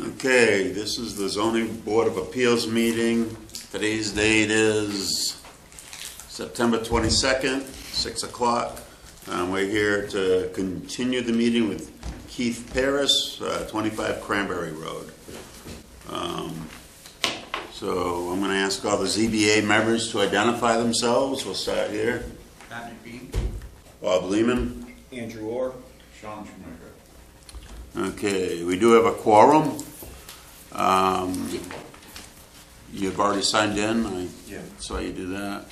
Okay, this is the zoning board of appeals meeting. Today's date is September 22nd, 6 o'clock. We're here to continue the meeting with Keith Paris, 25 Cranberry Road. So I'm going to ask all the ZBA members to identify themselves. We'll start here. Pat McBean, Bob Lehman. Andrew Orr, Sean Schumacher. Okay, we do have a quorum. You've already signed in. I saw you do that.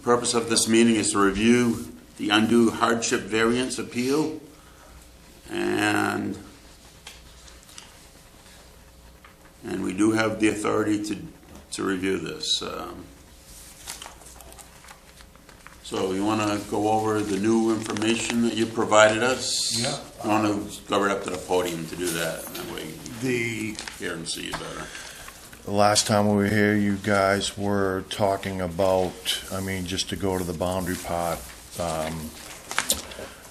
Purpose of this meeting is to review the undue hardship variance appeal, and we do have the authority to review this. So you want to go over the new information that you provided us? Yeah. I want to go right up to the podium to do that. That way you can hear and see you better. The last time we were here, you guys were talking about, just to go to the boundary part, I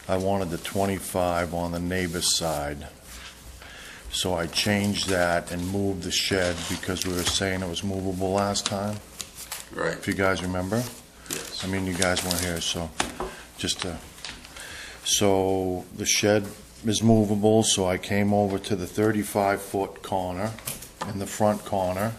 wanted the 25 on the neighbor's side. So I changed that and moved the shed because we were saying it was movable last time, Right. if you guys remember. Yes. You guys weren't here, so so the shed is movable, so I came over to the 35-foot corner in the front corner,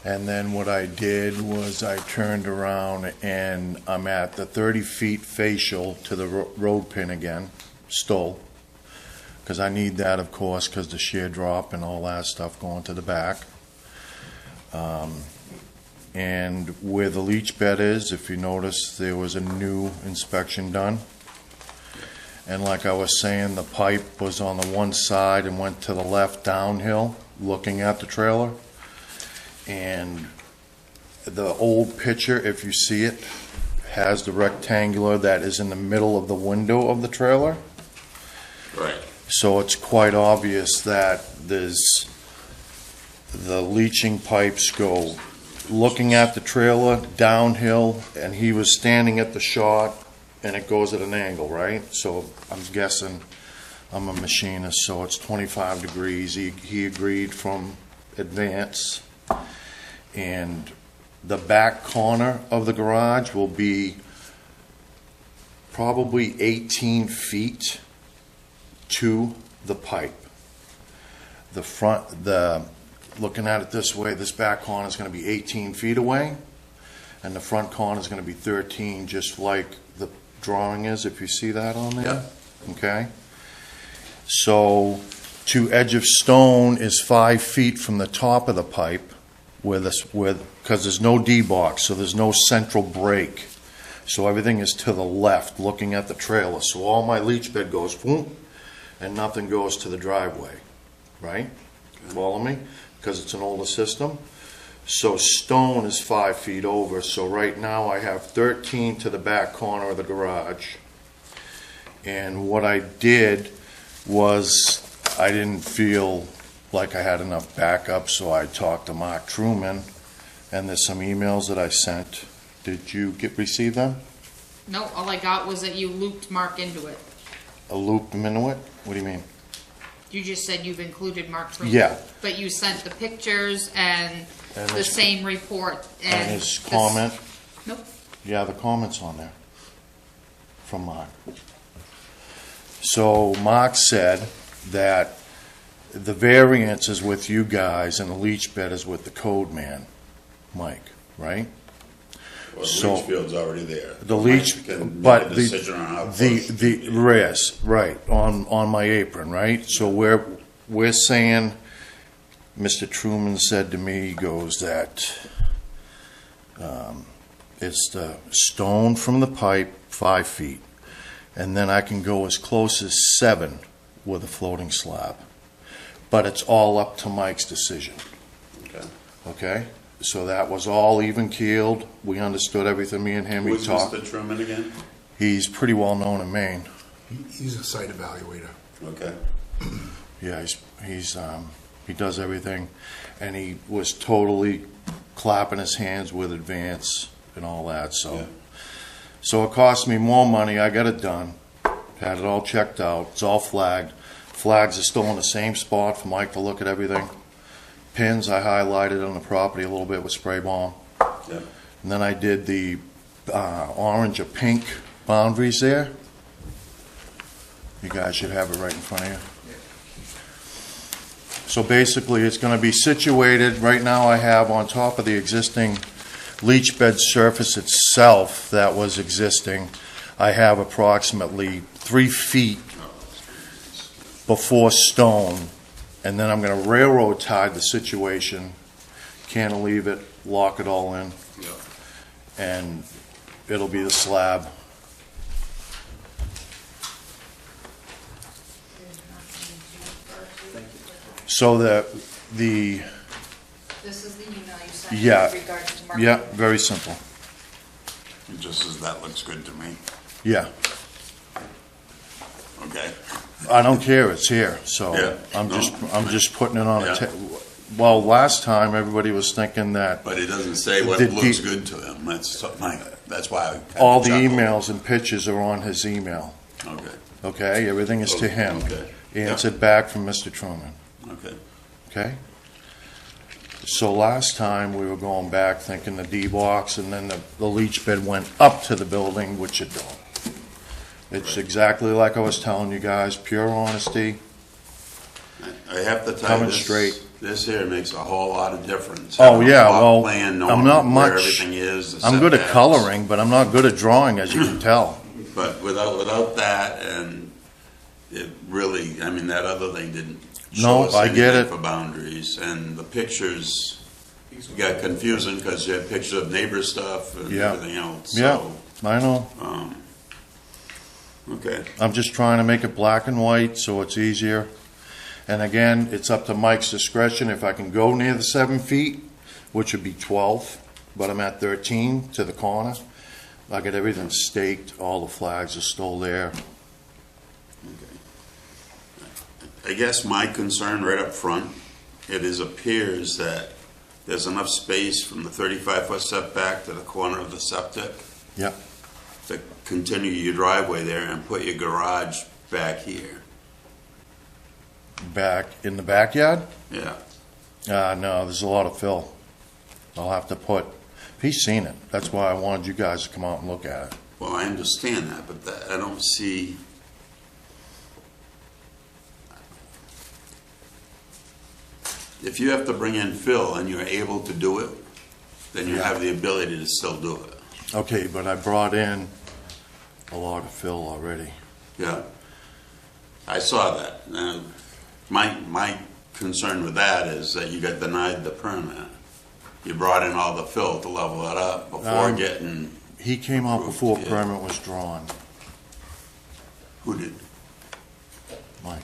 and then what I did was I turned around and I'm at the 30 feet facial to the road pin again, still, because I need that, of course, because the shear drop and all that stuff going to the back. And where the leach bed is, if you notice, there was a new inspection done. And like I was saying, the pipe was on the one side and went to the left downhill, looking at the trailer. And the old picture, if you see it, has the rectangular that is in the middle of the window of the trailer. Right. So it's quite obvious that the leaching pipes go looking at the trailer downhill, and he was standing at the shot, and it goes at an angle, right? So I'm guessing, I'm a machinist, so it's 25 degrees. He agreed from advance. And the back corner of the garage will be probably 18 feet to the pipe. The front, looking at it this way, this back corner is going to be 18 feet away, and the front corner is going to be 13, just like the drawing is, if you see that on there. Yeah. Okay? So, to edge of stone is 5 feet from the top of the pipe, because there's no D-box, so there's no central break. So everything is to the left, looking at the trailer. So all my leach bed goes, boom, and nothing goes to the driveway, right? Follow me? Because it's an older system. So stone is 5 feet over. So right now I have 13 to the back corner of the garage. And what I did was I didn't feel like I had enough backup, so I talked to Mark Truman, and there's some emails that I sent. Did you receive them? No, all I got was that you looped Mark into it. A loop into it? What do you mean? You just said you've included Mark Truman. Yeah. But you sent the pictures and the his- same report and his comment? Nope. Yeah, the comment's on there from Mark. So Mark said that the variance is with you guys and the leach bed is with the code man, Mike, right? Well, the So- leach field's already there. The leach, Mike can make but a decision on how the close- res, right, on my apron, right? So we're saying, Mr. Truman said to me, he goes that it's the stone from the pipe, 5 feet, and then I can go as close as 7 with a floating slab. But it's all up to Mike's decision, Okay. okay? So that was all even keeled. We understood everything, me and him, we Who's talked. Mr. Truman again? He's pretty well known in Maine. He's a site evaluator. Okay. Yeah, he does everything, and he was totally clapping his hands with advance and all that. So, Yeah. so it cost me more money. I got it done, had it all checked out. It's all flagged. Flags are still in the same spot for Mike to look at everything. Pins I highlighted on the property a little bit with spray bomb. Yeah. And then I did the orange or pink boundaries there. You guys should have it right in front of you. So basically, it's going to be situated, right now I have on top of the existing leach bed surface itself that was existing, I have approximately 3 feet before stone, and then I'm going to railroad tie the situation, cantilever it, lock it all in, Yeah. and it'll be the slab. So the This is the email you sent Yeah. with regards to market. yeah, very simple. It just says that looks good to me. Yeah, Okay. I don't care, it's here, so Yeah, I'm no. just putting it on Yeah. well, last time, everybody was thinking that But it doesn't say what Did looks he- good to him. That's why I had to all the chuckle. emails and pictures are on his email, Okay, okay? Everything is to him. Okay. Answered back from Mr. Truman, okay. okay? So last time, we were going back thinking the D-box, and then the leach bed went up to the building, which it don't. It's exactly like I was telling you guys, pure honesty. I have to tell you, Coming straight. this here makes a whole lot of difference. Oh, Having a yeah, plot well, plan, I'm knowing not where much- everything is, the I'm good at setbacks. coloring, but I'm not good at drawing, as you can tell. But without that, and it really, I mean, that other thing didn't No, show us I get anything it. for boundaries, and the pictures got confusing because you had pictures of neighbor stuff and Yeah. everything else. Yeah. So, I know. okay, I'm just trying to make it black and white so it's easier. And again, it's up to Mike's discretion if I can go near the 7 feet, which would be 12, but I'm at 13 to the corner. I got everything staked, all the flags are still there. I guess my concern right up front, appears that there's enough space from the 35-foot setback to the corner of the septic. Yep. To continue your driveway there and put your garage back here. Back in the backyard? Yeah. No, there's a lot of fill. I'll have to put, he's seen it. That's why I wanted you guys to come out and look at it. Well, I understand that, but I don't see. If you have to bring in fill and you're able to do it, then you have the ability to still do it. Okay, but I brought in a lot of fill already. Yeah. I saw that. Now, my concern with that is that you got denied the permit. You brought in all the fill to level it up before getting, He came out before Yeah. permit was drawn, who did? Mike.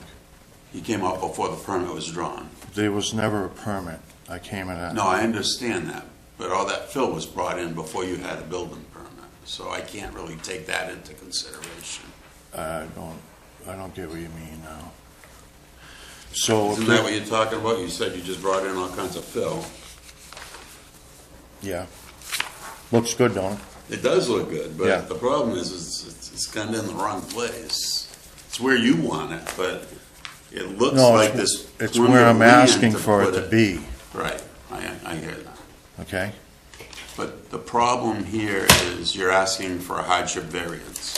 He came out before the permit was drawn. There was never a permit. I came in at. No, I understand that, but all that fill was brought in before you had a building permit, so I can't really take that into consideration. I don't get what you mean now. So, Isn't that what you're talking about? You said you just brought in all kinds of fill. yeah. Looks good, don't it? It does look good, Yeah. but the problem is it's kind of in the wrong place. It's where you want it, but it looks No, like it's- this. it's plenty where of I'm land asking for it put to be, Right, I hear that. okay? But the problem here is you're asking for a hardship variance.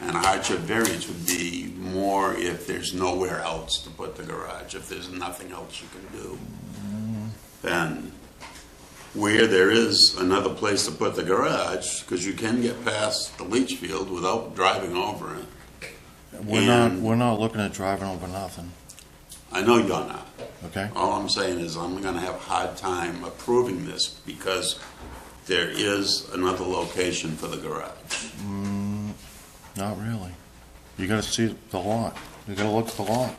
And a hardship variance would be more if there's nowhere else to put the garage, if there's nothing else you can do. And where there is another place to put the garage, because you can get past the leach field without driving over it. We're not looking at driving over nothing, I know you're not. okay? All I'm saying is I'm gonna have a hard time approving this because there is another location for the garage. Not really. You gotta see the lot. You gotta look at the lot.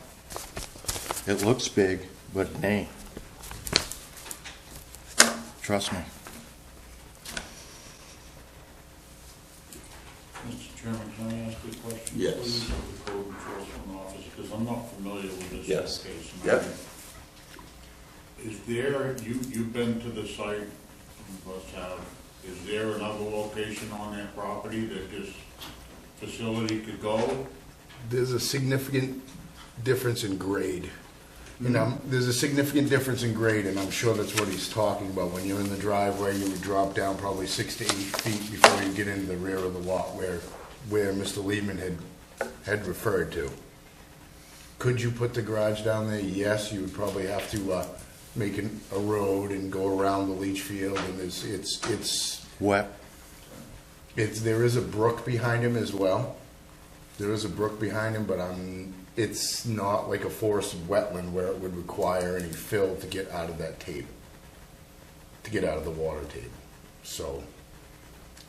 It looks big, but it ain't. Trust me. Mr. Chairman, can I ask you a question? Yes. Please, of the code enforcement officer, because I'm not familiar with this Yes. location. Yep. Is there, you've been to the site, you must have, is there another location on that property that this facility could go? There's a significant difference in grade. And there's a significant difference in grade, and I'm sure that's what he's talking about. When you're in the driveway, you would drop down probably 6 to 8 feet before you get into the rear of the lot where Mr. Lehman had referred to. Could you put the garage down there? Yes, you would probably have to make a road and go around the leach field, and it's Wet. there is a brook behind him as well. There is a brook behind him, but it's not like a forested wetland where it would require any fill to get out of that table, to get out of the water table. So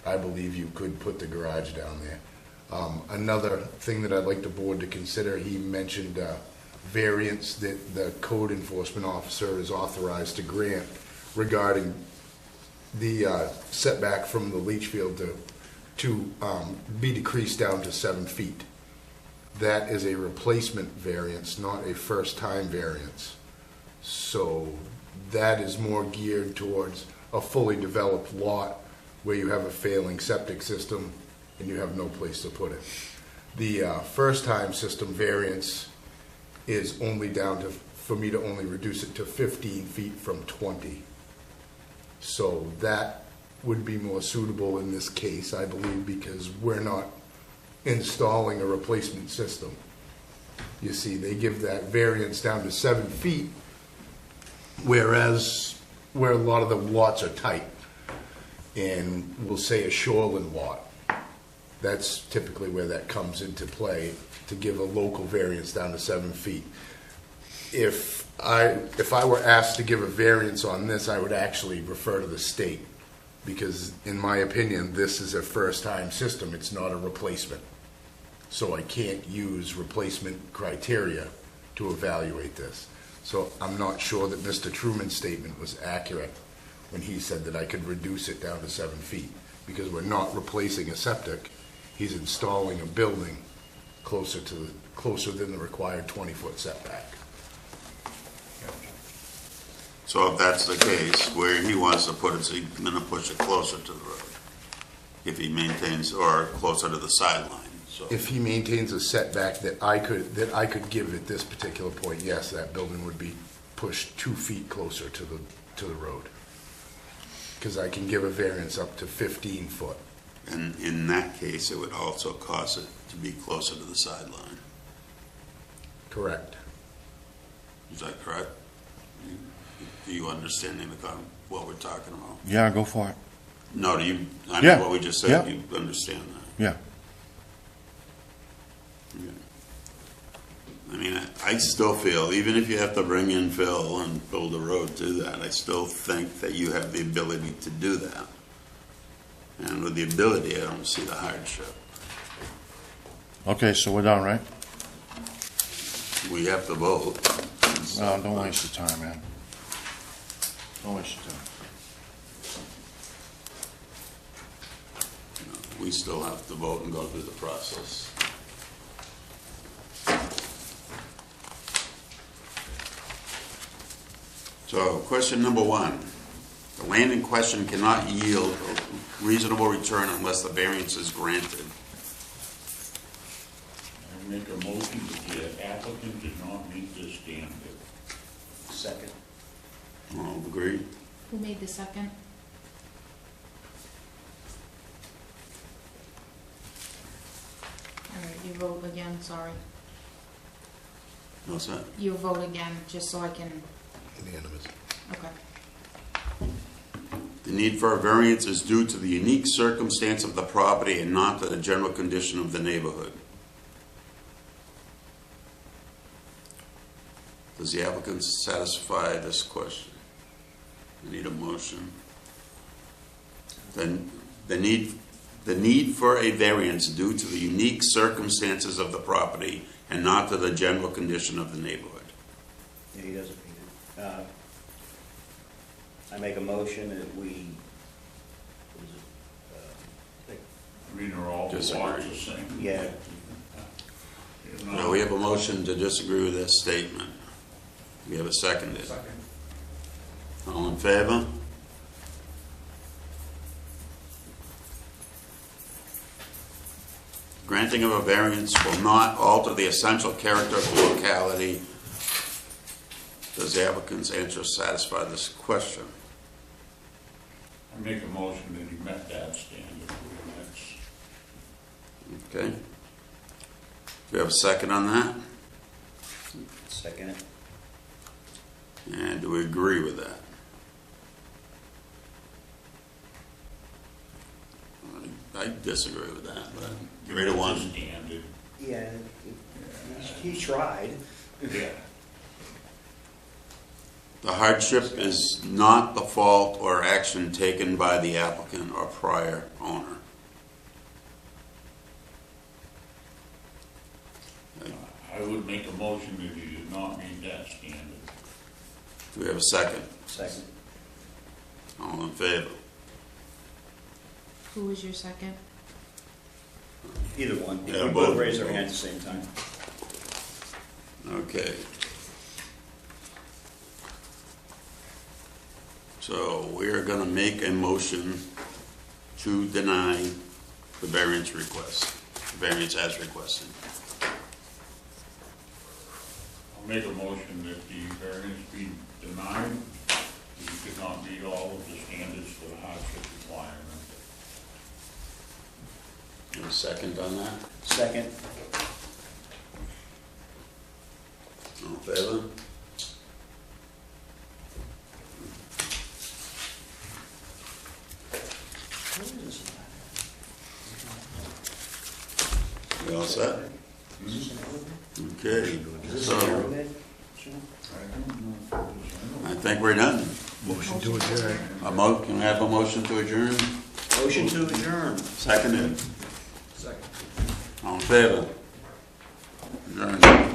I believe you could put the garage down there. Another thing that I'd like the board to consider, he mentioned variance that the code enforcement officer is authorized to grant regarding the setback from the leach field to be decreased down to 7 feet. That is a replacement variance, not a first-time variance. So that is more geared towards a fully developed lot where you have a failing septic system and you have no place to put it. The first-time system variance is only down to, for me to only reduce it to 15 feet from 20. So that would be more suitable in this case, I believe, because we're not installing a replacement system. You see, they give that variance down to 7 feet, whereas where a lot of the lots are tight, and we'll say a shoreline lot, that's typically where that comes into play, to give a local variance down to 7 feet. If I were asked to give a variance on this, I would actually refer to the state, because in my opinion, this is a first-time system, it's not a replacement. So I can't use replacement criteria to evaluate this. So I'm not sure that Mr. Truman's statement was accurate when he said that I could reduce it down to 7 feet, because we're not replacing a septic. He's installing a building closer than the required 20-foot setback. So if that's the case, where he wants to put it, so he's gonna push it closer to the road. If he maintains, or closer to the sideline, so. If he maintains a setback that I could give at this particular point, yes, that building would be pushed 2 feet closer to the road. Because I can give a variance up to 15 foot. And in that case, it would also cause it to be closer to the sideline. Correct. Is that correct? Do you understand what we're talking about? Yeah, go for it. No, do you, I Yeah. mean, what we just said, Yeah. you understand that? Yeah. Yeah. I mean, I still feel, even if you have to bring in fill and build a road to that, I still think that you have the ability to do that. And with the ability, I don't see the hardship. Okay, so we're done, right? We have to vote. No, don't waste your time, man. Don't waste your time. We still have to vote and go through the process. So, question number 1. The land in question cannot yield a reasonable return unless the variance is granted. I make a motion that the applicant did not meet this standard. Second. All agree? Who made the second? All right, you vote again, sorry. No, sir? You vote again, just so I can, Unanimous. okay. The need for a variance is due to the unique circumstance of the property and not to the general condition of the neighborhood. Does the applicant satisfy this question? I need a motion. Then the need for a variance due to the unique circumstances of the property and not to the general condition of the neighborhood. Yeah, he doesn't meet it. I make a motion that we, I mean, are all the Disagree. lots the same? Yeah. Now, we have a motion to disagree with this statement. We have a second. Second. All in favor? Granting of a variance will not alter the essential character of the locality. Does the applicant's answer satisfy this question? I make a motion that he met that standard. That's, Okay. Do we have a second on that? Second it. And do we agree with that? I disagree with that, but 3-1. standard. Yeah, he tried. Yeah. The hardship is not the fault or action taken by the applicant or prior owner. I would make a motion that he did not meet that standard. Do we have a second? Second. All in favor? Who was your second? Either one. Yeah, We both. both raised our hand at the same time. Okay. So we're gonna make a motion to deny the variance request, variance as requested. I'll make a motion that the variance be denied. He could not meet all of the standards for the hardship requirement. A second on that? Second. All in favor? We all set? Okay, so I think we're done. Motion to adjourn. Can we have a motion to adjourn? Motion to adjourn. Seconded. Second. All in favor? Adjourned.